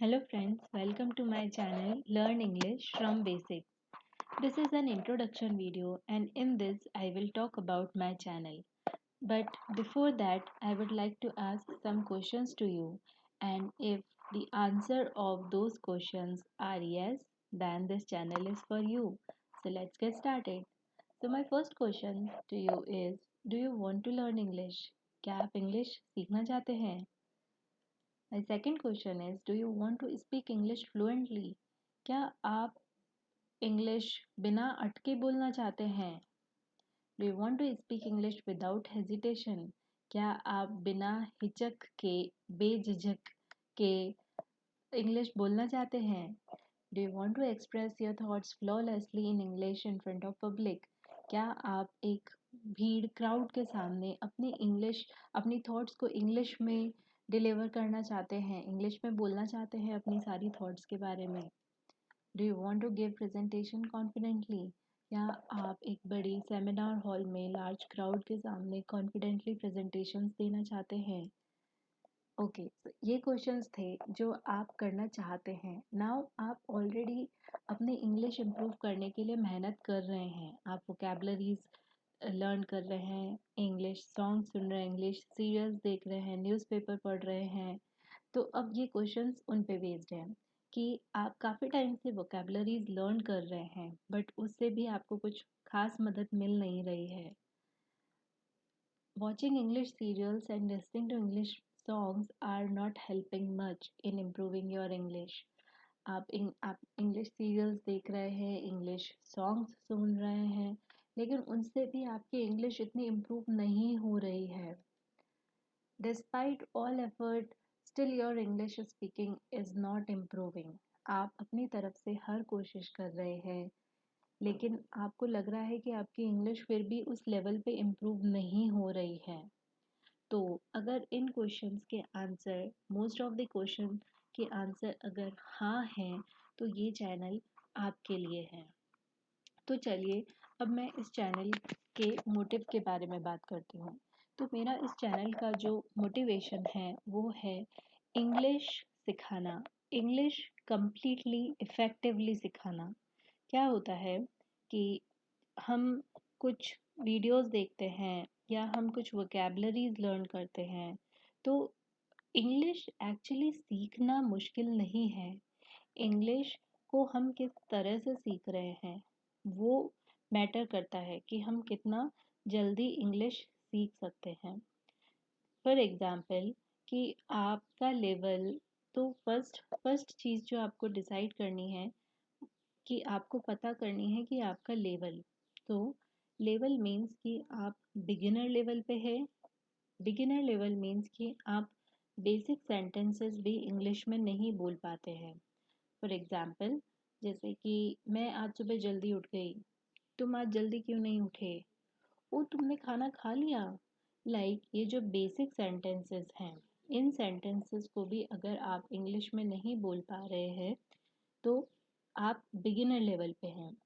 Hello friends, welcome to my channel Learn English from Basics. This is an introduction video and in this I will talk about my channel. But before that I would like to ask some questions to you, and if the answer of those questions are yes, then this channel is for you. So let's get started. So my first question to you is, do you want to learn English? क्या आप English सीखना चाहते हैं? My second question is, do you want to speak English fluently? क्या आप English बिना अटके बोलना चाहते हैं? Do you want to speak English without hesitation? क्या आप बिना हिचक के, बेझिझक के इंग्लिश बोलना चाहते हैं? Do you want to express your thoughts flawlessly in English in front of public? क्या आप एक भीड़ क्राउड के सामने अपनी थॉट्स को इंग्लिश में डिलीवर करना चाहते हैं, इंग्लिश में बोलना चाहते हैं अपनी सारी थॉट्स के बारे में? Do you want to give presentation confidently? या आप एक बड़ी सेमिनार हॉल में लार्ज क्राउड के सामने कॉन्फिडेंटली प्रेजेंटेशंस देना चाहते हैं? ओके, तो ये क्वेश्चंस थे जो आप करना चाहते हैं। नाउ आप ऑलरेडी अपने इंग्लिश इम्प्रूव करने के लिए मेहनत कर रहे हैं। आप वोकेबलरीज लर्न कर रहे हैं, इंग्लिश सॉन्ग सुन रहे हैं, इंग्लिश सीरियल्स देख रहे हैं, न्यूज़पेपर पढ़ रहे हैं। तो अब ये क्वेश्चंस उन पे बेस्ड हैं कि आप काफ़ी टाइम से वोकेबलरीज लर्न कर रहे हैं, बट उससे भी आपको कुछ खास मदद मिल नहीं रही है। Watching English serials and listening to English songs are not helping much in improving your English. आप इंग्लिश सीरियल्स देख रहे हैं, इंग्लिश सॉन्ग्स सुन रहे हैं, लेकिन उनसे भी आपकी इंग्लिश इतनी इम्प्रूव नहीं हो रही है। Despite all effort, still your English speaking is not improving. आप अपनी तरफ से हर कोशिश कर रहे हैं, लेकिन आपको लग रहा है कि आपकी इंग्लिश फिर भी उस लेवल पे इम्प्रूव नहीं हो रही है। तो अगर इन क्वेश्चंस के answer, most of the question के आंसर अगर हाँ हैं, तो ये चैनल आपके लिए है। तो चलिए अब मैं इस चैनल के मोटिव के बारे में बात करती हूँ। तो मेरा इस चैनल का जो मोटिवेशन है वो है इंग्लिश सिखाना, इंग्लिश कंप्लीटली इफ़ेक्टिवली सिखाना। क्या होता है कि हम कुछ वीडियोस देखते हैं या हम कुछ वोकेबलरीज लर्न करते हैं, तो इंग्लिश एक्चुअली सीखना मुश्किल नहीं है। इंग्लिश को हम किस तरह से सीख रहे हैं वो मैटर करता है कि हम कितना जल्दी इंग्लिश सीख सकते हैं। फॉर एग्ज़ाम्पल कि आपका लेवल, तो फर्स्ट चीज़ जो आपको डिसाइड करनी है कि आपको पता करनी है कि आपका लेवल, तो लेवल मीन्स कि आप बिगिनर लेवल पे है। बिगिनर लेवल मीन्स कि आप बेसिक सेंटेंसेस भी इंग्लिश में नहीं बोल पाते हैं। फॉर एग्ज़ाम्पल, जैसे कि मैं आज सुबह जल्दी उठ गई, तुम आज जल्दी क्यों नहीं उठे? ओ, तुमने खाना खा लिया। ये जो बेसिक सेंटेंसेस हैं, इन सेंटेंसेस को भी अगर आप इंग्लिश में नहीं बोल पा रहे हैं, तो आप बिगिनर लेवल पे हैं।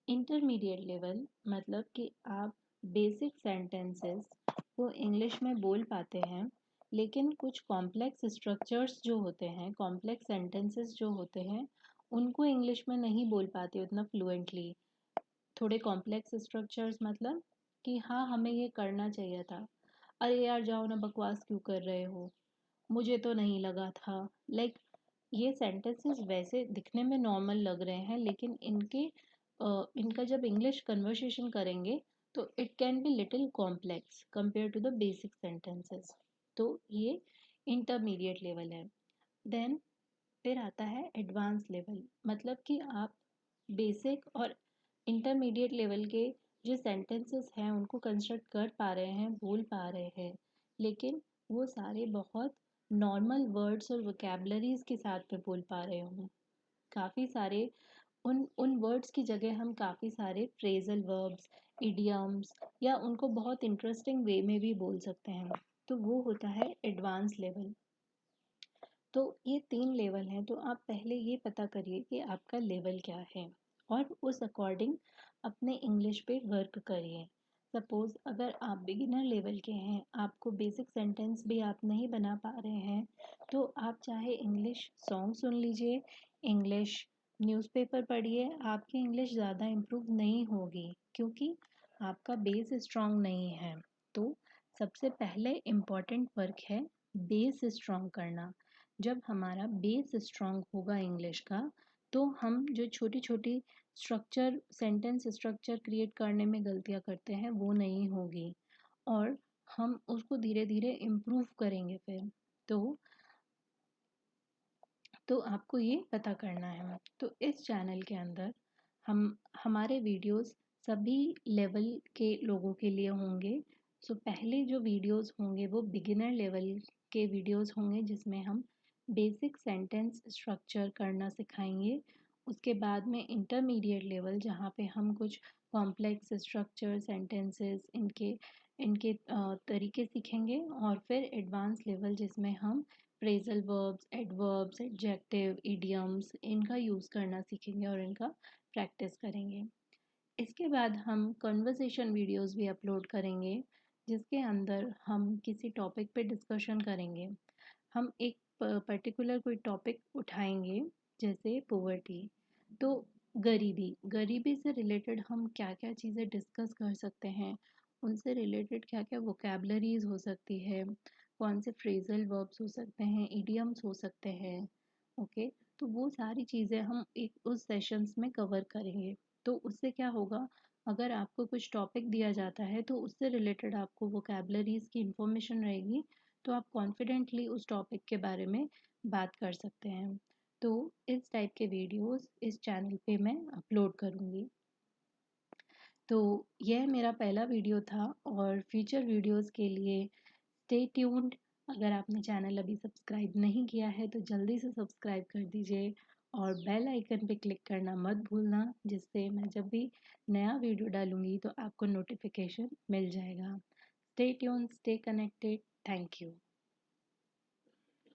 इंटरमीडिएट लेवल मतलब कि आप बेसिक सेंटेंसेस को इंग्लिश में बोल पाते हैं, लेकिन कुछ कॉम्प्लेक्स स्ट्रक्चर्स जो होते हैं, कॉम्प्लेक्स सेंटेंसेस जो होते हैं, उनको इंग्लिश में नहीं बोल पाते उतना फ्लुएंटली। थोड़े कॉम्प्लेक्स स्ट्रक्चर्स मतलब कि हाँ, हमें ये करना चाहिए था, अरे यार जाओ ना, बकवास क्यों कर रहे हो, मुझे तो नहीं लगा था। ये सेंटेंसेस वैसे दिखने में नॉर्मल लग रहे हैं, लेकिन इनका जब इंग्लिश कन्वर्सेशन करेंगे तो it can be little complex compare to the basic sentences. तो ये इंटरमीडिएट लेवल है। देन फिर आता है एडवांस लेवल, मतलब कि आप बेसिक और इंटरमीडिएट लेवल के जो सेंटेंसेस हैं उनको कंस्ट्रक्ट कर पा रहे हैं, बोल पा रहे हैं, लेकिन वो सारे बहुत नॉर्मल वर्ड्स और वोकेबलरीज के साथ में बोल पा रहे हों। काफ़ी सारे उन वर्ड्स की जगह हम काफ़ी सारे फ्रेजल वर्ब्स, इडियम्स या उनको बहुत इंटरेस्टिंग वे में भी बोल सकते हैं। तो वो होता है एडवांस लेवल। तो ये 3 लेवल हैं, तो आप पहले ये पता करिए कि आपका लेवल क्या है और उस अकॉर्डिंग अपने इंग्लिश पे वर्क करिए। सपोज़ अगर आप बिगिनर लेवल के हैं, आपको बेसिक सेंटेंस भी आप नहीं बना पा रहे हैं, तो आप चाहे इंग्लिश सॉन्ग सुन लीजिए, इंग्लिश न्यूज़पेपर पढ़िए, आपकी इंग्लिश ज़्यादा इम्प्रूव नहीं होगी क्योंकि आपका बेस स्ट्रॉन्ग नहीं है। तो सबसे पहले इम्पॉर्टेंट वर्क है बेस स्ट्रॉन्ग करना। जब हमारा बेस स्ट्रॉन्ग होगा इंग्लिश का, तो हम जो छोटी छोटी स्ट्रक्चर सेंटेंस स्ट्रक्चर क्रिएट करने में गलतियाँ करते हैं वो नहीं होगी, और हम उसको धीरे धीरे इम्प्रूव करेंगे फिर। तो आपको ये पता करना है। तो इस चैनल के अंदर हम हमारे वीडियोस सभी लेवल के लोगों के लिए होंगे। सो पहले जो वीडियोस होंगे वो बिगिनर लेवल के वीडियोस होंगे जिसमें हम बेसिक सेंटेंस स्ट्रक्चर करना सिखाएंगे। उसके बाद में इंटरमीडिएट लेवल जहाँ पे हम कुछ कॉम्प्लेक्स स्ट्रक्चर सेंटेंसेस इनके इनके तरीके सीखेंगे, और फिर एडवांस लेवल जिसमें हम phrasal verbs, adverbs, adjective, idioms इनका यूज़ करना सीखेंगे और इनका प्रैक्टिस करेंगे। इसके बाद हम कन्वर्सेशन वीडियोस भी अपलोड करेंगे जिसके अंदर हम किसी टॉपिक पे डिस्कशन करेंगे। हम एक पर्टिकुलर कोई टॉपिक उठाएंगे, जैसे पोवर्टी, तो गरीबी गरीबी से रिलेटेड हम क्या क्या चीज़ें डिस्कस कर सकते हैं, उनसे रिलेटेड क्या क्या वोकेबलरीज हो सकती है, कौन से फ्रेजल वर्ब्स हो सकते हैं, इडियम्स हो सकते हैं। ओके, तो वो सारी चीज़ें हम एक उस सेशंस में कवर करेंगे। तो उससे क्या होगा, अगर आपको कुछ टॉपिक दिया जाता है तो उससे रिलेटेड आपको वोकेबलरीज की इंफॉर्मेशन रहेगी, तो आप कॉन्फिडेंटली उस टॉपिक के बारे में बात कर सकते हैं। तो इस टाइप के वीडियोस इस चैनल पे मैं अपलोड करूँगी। तो यह मेरा पहला वीडियो था, और फ्यूचर वीडियोस के लिए स्टे ट्यून्ड। अगर आपने चैनल अभी सब्सक्राइब नहीं किया है तो जल्दी से सब्सक्राइब कर दीजिए, और बेल आइकन पे क्लिक करना मत भूलना, जिससे मैं जब भी नया वीडियो डालूँगी तो आपको नोटिफिकेशन मिल जाएगा। Stay tuned, stay connected. Thank you.